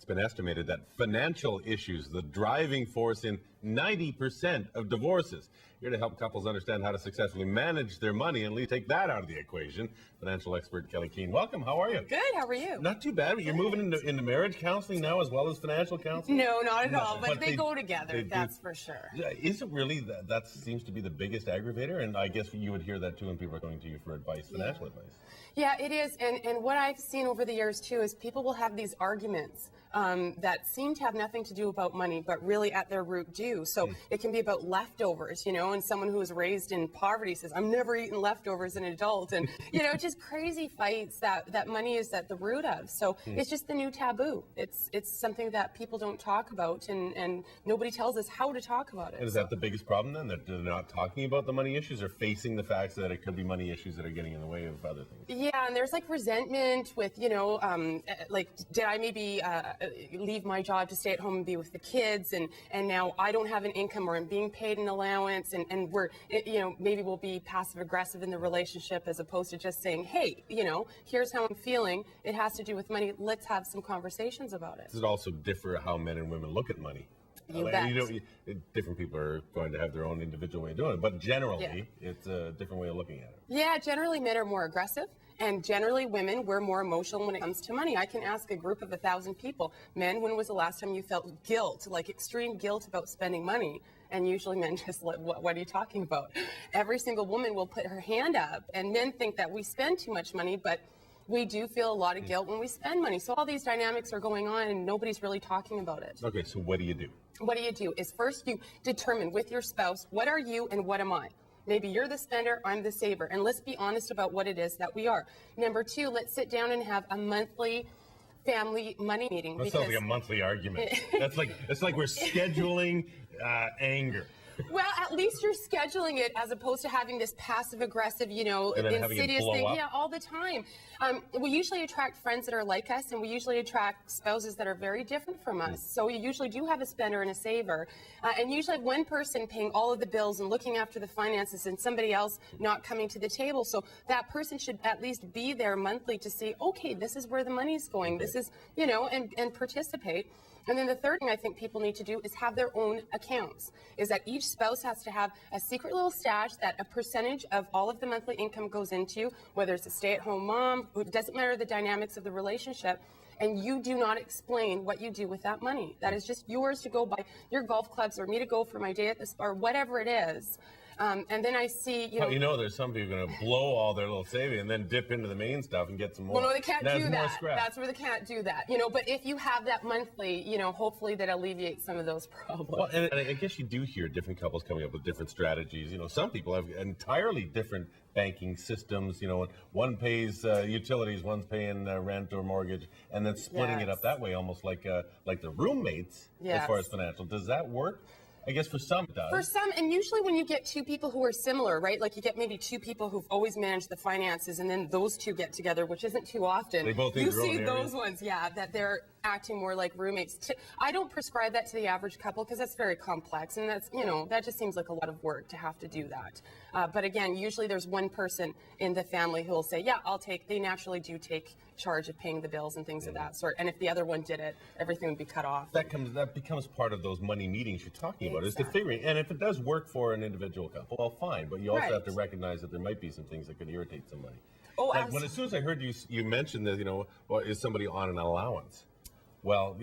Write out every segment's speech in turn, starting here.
It's been estimated that financial issues, the driving force in 90% of divorces. Here to help couples understand how to successfully manage their money and at least take that out of the equation, financial expert Kelley Keehn. Welcome. How are you? Good. How are you? Not too bad. You're moving into marriage counseling now as well as financial counseling? No, not at all. But they go together, that's for sure. Is it really that seems to be the biggest aggravator? And I guess you would hear that too when people are going to you for advice, financial advice. Yeah, it is. And what I've seen over the years too is people will have these arguments that seem to have nothing to do about money, but really at their root do. So it can be about leftovers, and someone who was raised in poverty says, I'm never eating leftovers as an adult. And, just crazy fights that money is at the root of. So it's just the new taboo. It's something that people don't talk about and nobody tells us how to talk about it. And is that the biggest problem then, that they're not talking about the money issues or facing the facts that it could be money issues that are getting in the way of other things? Yeah, and there's like resentment with, like, did I maybe leave my job to stay at home and be with the kids, and now I don't have an income or I'm being paid an allowance, and we're, maybe we'll be passive aggressive in the relationship as opposed to just saying, hey, here's how I'm feeling. It has to do with money. Let's have some conversations about it. Does it also differ how men and women look at money? You bet. Different people are going to have their own individual way of doing it, but generally, it's a different way of looking at it. Yeah, generally men are more aggressive, and generally women, we're more emotional when it comes to money. I can ask a group of 1,000 people, men, when was the last time you felt guilt, like extreme guilt about spending money? And usually men just like, what are you talking about? Every single woman will put her hand up, and men think that we spend too much money, but we do feel a lot of guilt when we spend money. So all these dynamics are going on and nobody's really talking about it. Okay, so what do you do? What do you do is first you determine with your spouse, what are you and what am I? Maybe you're the spender, I'm the saver. And let's be honest about what it is that we are. Number two, let's sit down and have a monthly family money meeting. That sounds like a monthly argument. It's like we're scheduling anger. Well, at least you're scheduling it as opposed to having this passive-aggressive, insidious thing. Yeah, all the time. We usually attract friends that are like us, and we usually attract spouses that are very different from us. So you usually do have a spender and a saver. And usually one person paying all of the bills and looking after the finances and somebody else not coming to the table. So that person should at least be there monthly to say, okay, this is where the money's going. This is, and participate. And then the third thing I think people need to do is have their own accounts, is that each spouse has to have a secret little stash that a percentage of all of the monthly income goes into, whether it's a stay-at-home mom, it doesn't matter the dynamics of the relationship, and you do not explain what you do with that money. That is just yours to go buy your golf clubs or me to go for my day at the spa or whatever it is. And then I see, there's some people going to blow all their little savings and then dip into the main stuff and get some more. Well, no, they can't do that. That's where they can't do that. But if you have that monthly, hopefully that alleviates some of those problems. Well, and I guess you do hear different couples coming up with different strategies. Some people have entirely different banking systems. One pays utilities, one's paying rent or mortgage, and then splitting it up that way, almost like the roommates as far as financial. Does that work? I guess for some it does. For some, and usually when you get two people who are similar, right? Like you get maybe two people who've always managed the finances, and then those two get together, which isn't too often. They both you see those ones, that they're acting more like roommates. I don't prescribe that to the average couple because that's very complex, and that's, that just seems like a lot of work to have to do that. But again, usually there's one person in the family who will say, yeah, they naturally do take charge of paying the bills and things of that sort. And if the other one did it, everything would be cut off. That becomes part of those money meetings you're talking about, is the figuring. And if it does work for an individual couple, well, fine. But you also have to recognize that there might be some things that could irritate somebody. Oh, like as soon as I heard you mention that, is somebody on an allowance? Well,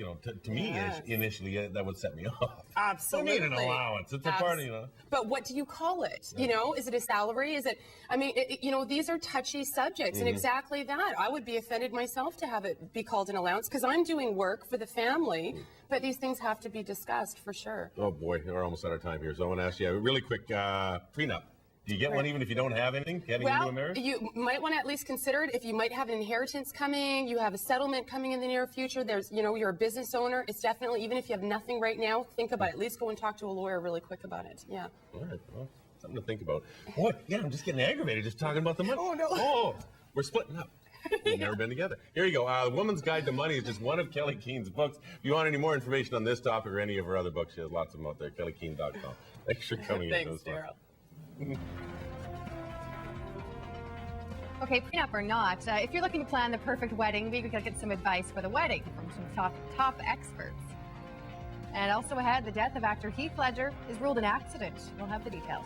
to me, initially, that would set me off. Absolutely. I need an allowance. It's a part of, But what do you call it? Is it a salary? Is it, these are touchy subjects. And exactly that. I would be offended myself to have it be called an allowance because I'm doing work for the family. But these things have to be discussed for sure. Oh, boy. We're almost out of time here. So I want to ask you a really quick prenup. Do you get one even if you don't have anything into a marriage? You might want to at least consider it if you might have an inheritance coming, you have a settlement coming in the near future, there's, you're a business owner. It's definitely, even if you have nothing right now, think about it. At least go and talk to a lawyer really quick about it. Yeah. All right. Well, something to think about. Boy, I'm just getting aggravated just talking about the money. Oh, no. Oh, we're splitting up. We've never been together. Here you go. The Woman's Guide to Money is just one of Kelley Keehn's books. If you want any more information on this topic or any of her other books, she has lots of them out there. KelleyKeehn.com. Thanks for coming in. Thanks, Daryl. Okay, prenup or not, if you're looking to plan the perfect wedding, maybe you could get some advice for the wedding from some top experts. And also ahead, the death of actor Heath Ledger is ruled an accident. We'll have the details.